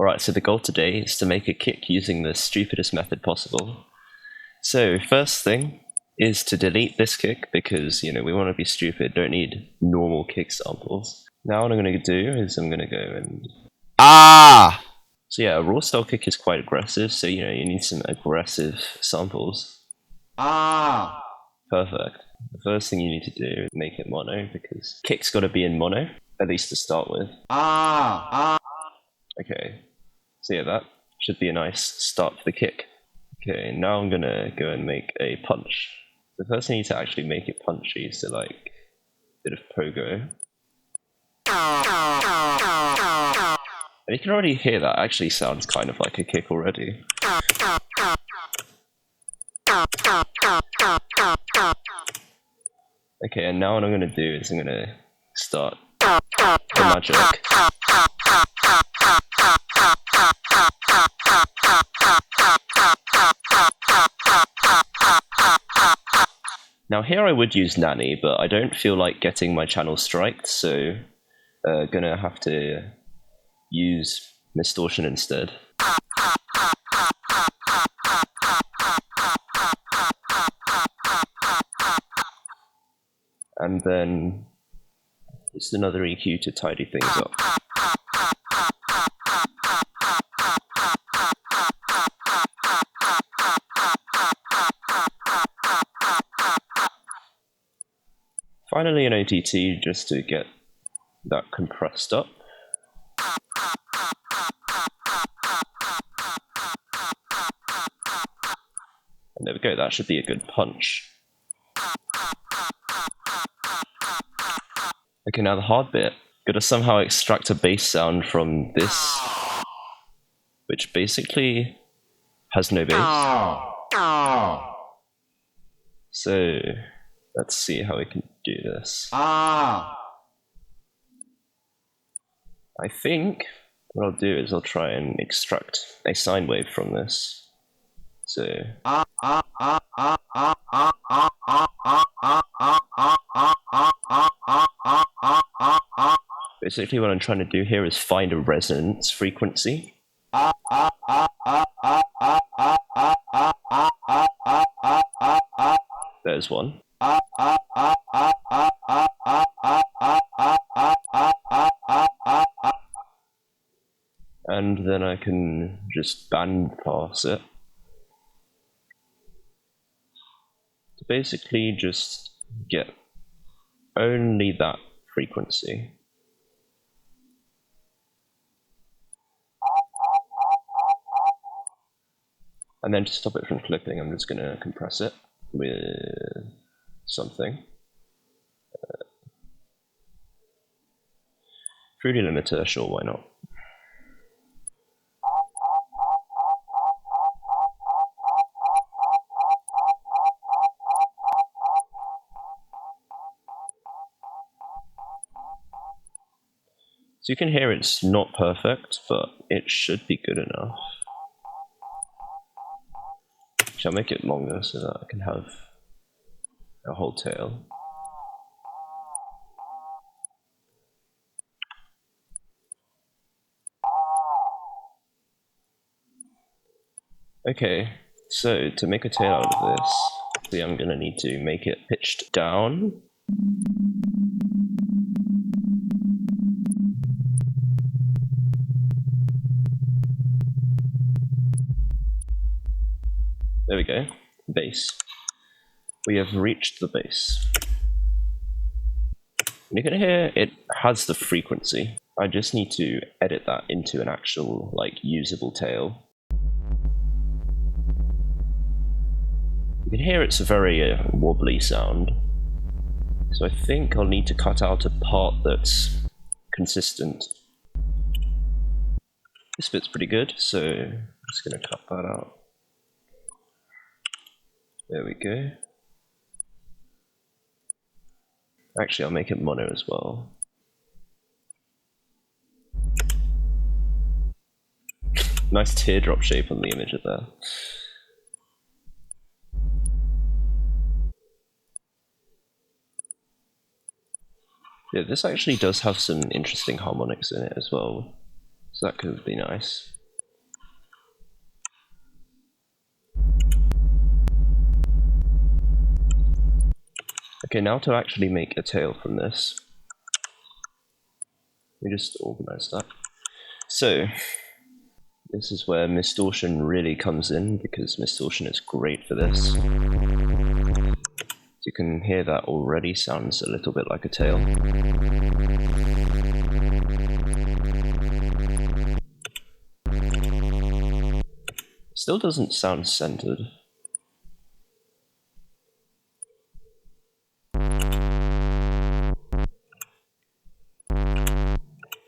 Alright, so the goal today is to make a kick using the stupidest method possible. So, first thing is to delete this kick because, we want to be stupid, don't need normal kick samples. Now what I'm going to do is I'm going to go and... So yeah, a rawstyle kick is quite aggressive, so you need some aggressive samples. Perfect. The first thing you need to do is make it mono, because kick's got to be in mono, at least to start with. Okay, so yeah, that should be a nice start for the kick. Okay, now I'm gonna go and make a punch. The first thing you need to actually make it punchy, so like a bit of pogo. And you can already hear that actually sounds kind of like a kick already. Okay, and now what I'm gonna do is I'm gonna start the magic. Now here I would use Nanny, but I don't feel like getting my channel striked, so gonna have to use Distortion instead. And then just another EQ to tidy things up. Finally an OTT just to get that compressed up. And there we go, that should be a good punch. Okay, now the hard bit. Gotta somehow extract a bass sound from this, which basically has no bass. So let's see how we can do this. I think what I'll do is I'll try and extract a sine wave from this. So basically what I'm trying to do here is find a resonance frequency. There's one. And then I can just band pass it. To basically just get only that frequency. And then to stop it from clipping, I'm just going to compress it with something. Fruity limiter, sure, why not? So you can hear it's not perfect, but it should be good enough. I'll make it longer so that I can have a whole tail. Okay, so to make a tail out of this, I'm going to need to make it pitched down. There we go, bass. We have reached the bass. You can hear it has the frequency. I just need to edit that into an actual, usable tail. You can hear it's a very wobbly sound. So I think I'll need to cut out a part that's consistent. This bit's pretty good, so I'm just gonna cut that out. There we go. Actually, I'll make it mono as well. Nice teardrop shape on the image of there. Yeah, this actually does have some interesting harmonics in it as well, so that could be nice. Okay, now to actually make a tail from this. We just organize that. So, this is where distortion really comes in, because distortion is great for this. You can hear that already sounds a little bit like a tail. Still doesn't sound centered.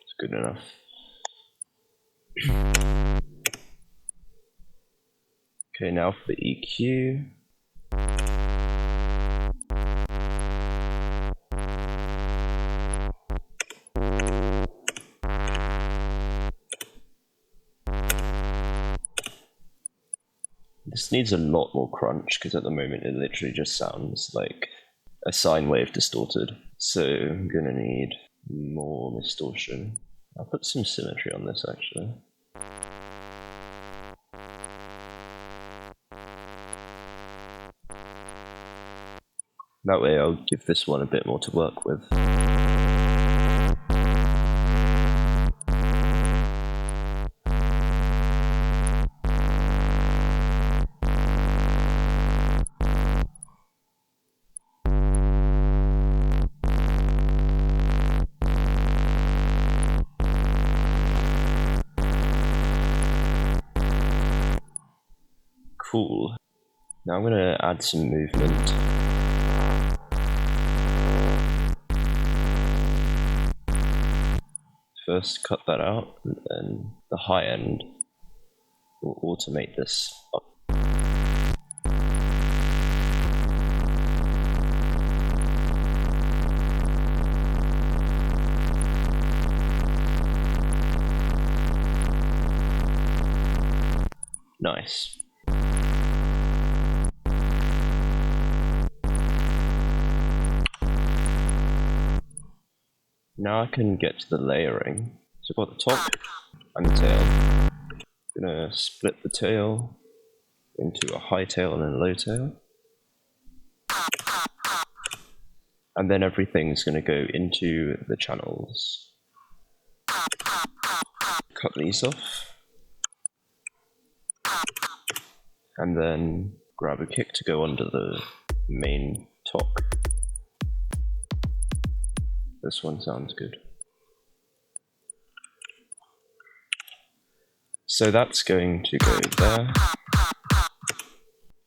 It's good enough. Okay, now for the EQ. This needs a lot more crunch, because at the moment it literally just sounds like a sine wave distorted. So I'm gonna need more distortion. I'll put some symmetry on this actually. That way I'll give this one a bit more to work with. Cool. Now I'm gonna add some movement. First cut that out, and then the high end will automate this up. Nice. Now I can get to the layering. So I've got the top and the tail. I'm gonna split the tail into a high tail and a low tail. And then everything's gonna go into the channels. Cut these off. And then grab a kick to go under the main top. This one sounds good. So that's going to go there.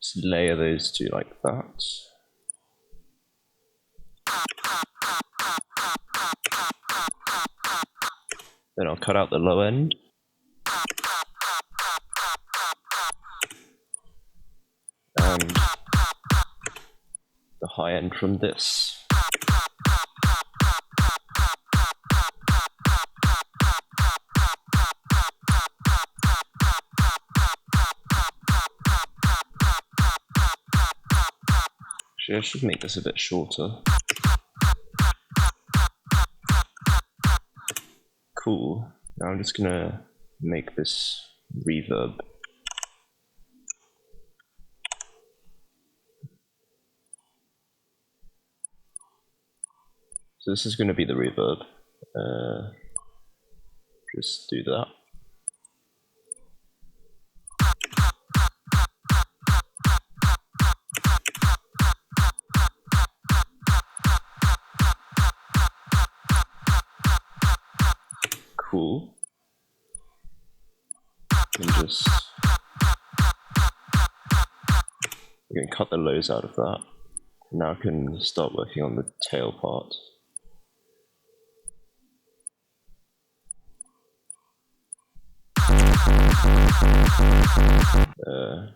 Just layer those two like that. Then I'll cut out the low end. And the high end from this. Actually, I should make this a bit shorter. Cool. Now I'm just gonna make this reverb. So this is gonna be the reverb. Just do that. Cool. And just we can cut the lows out of that. Now I can start working on the tail part.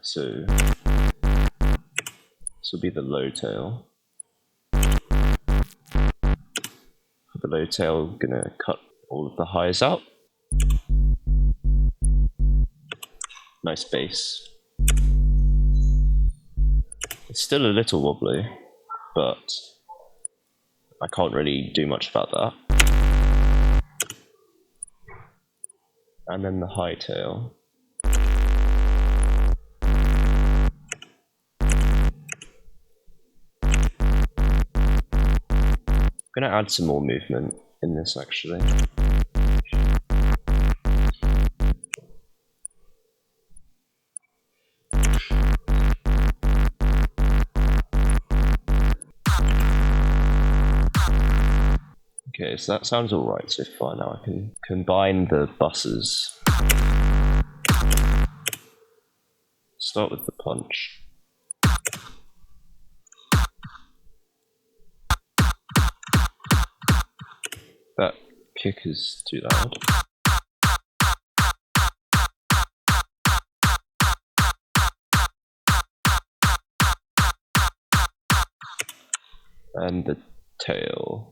So this will be the low tail. For the low tail, I'm gonna cut all of the highs out. Nice bass. It's still a little wobbly, but I can't really do much about that. And then the high tail. gonna add some more movement in this actually. Okay, so that sounds alright so far. Now I can combine the buses. Start with the punch. That kick is too loud. And the tail.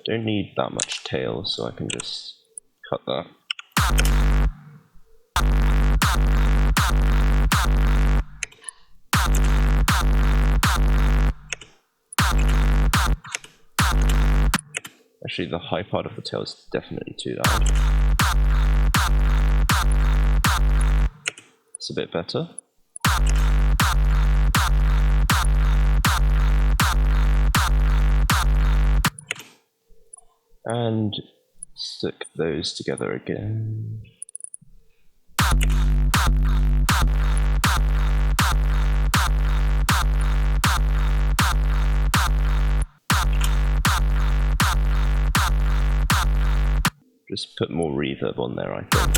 Don't need that much tail, so I can just cut that. Actually, the high part of the tail is definitely too loud. It's a bit better. And stick those together again. Just put more reverb on there, I think.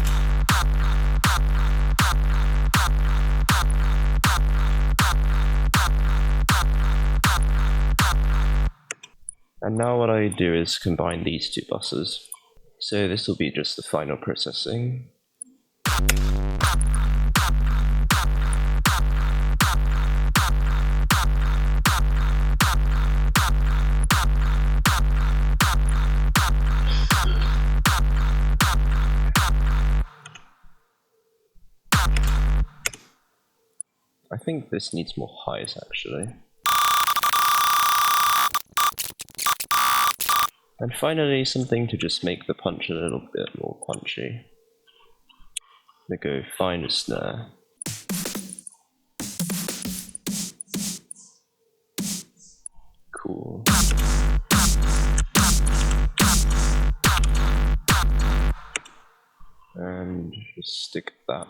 And now what I do is combine these two buses. So this will be just the final processing. I think this needs more highs actually. And finally, something to just make the punch a little bit more punchy. I'm gonna go find a snare. Cool. And just stick that.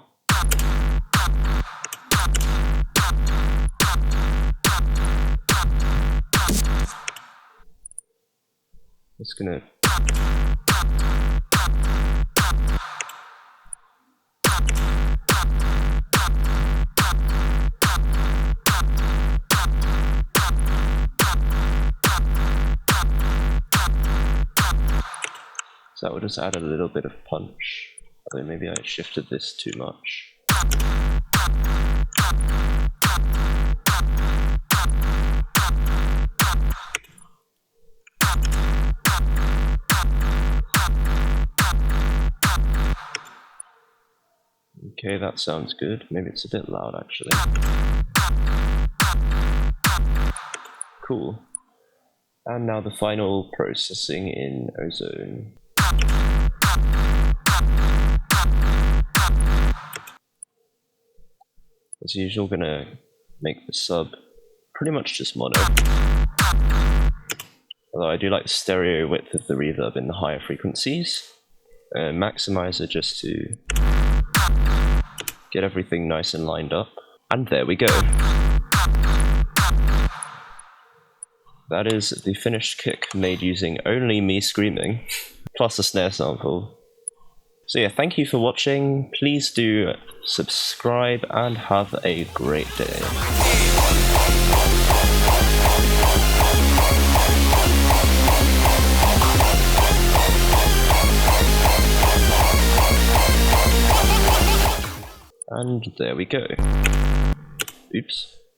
It's gonna so that will just add a little bit of punch. Although maybe I shifted this too much. Okay, that sounds good. Maybe it's a bit loud actually. Cool. And now the final processing in Ozone. As usual, gonna make the sub pretty much just mono. Although I do like the stereo width of the reverb in the higher frequencies. Maximizer just to get everything nice and lined up. And there we go. That is the finished kick made using only me screaming, plus a snare sample. So yeah, thank you for watching. Please do subscribe and have a great day. And there we go. Oops.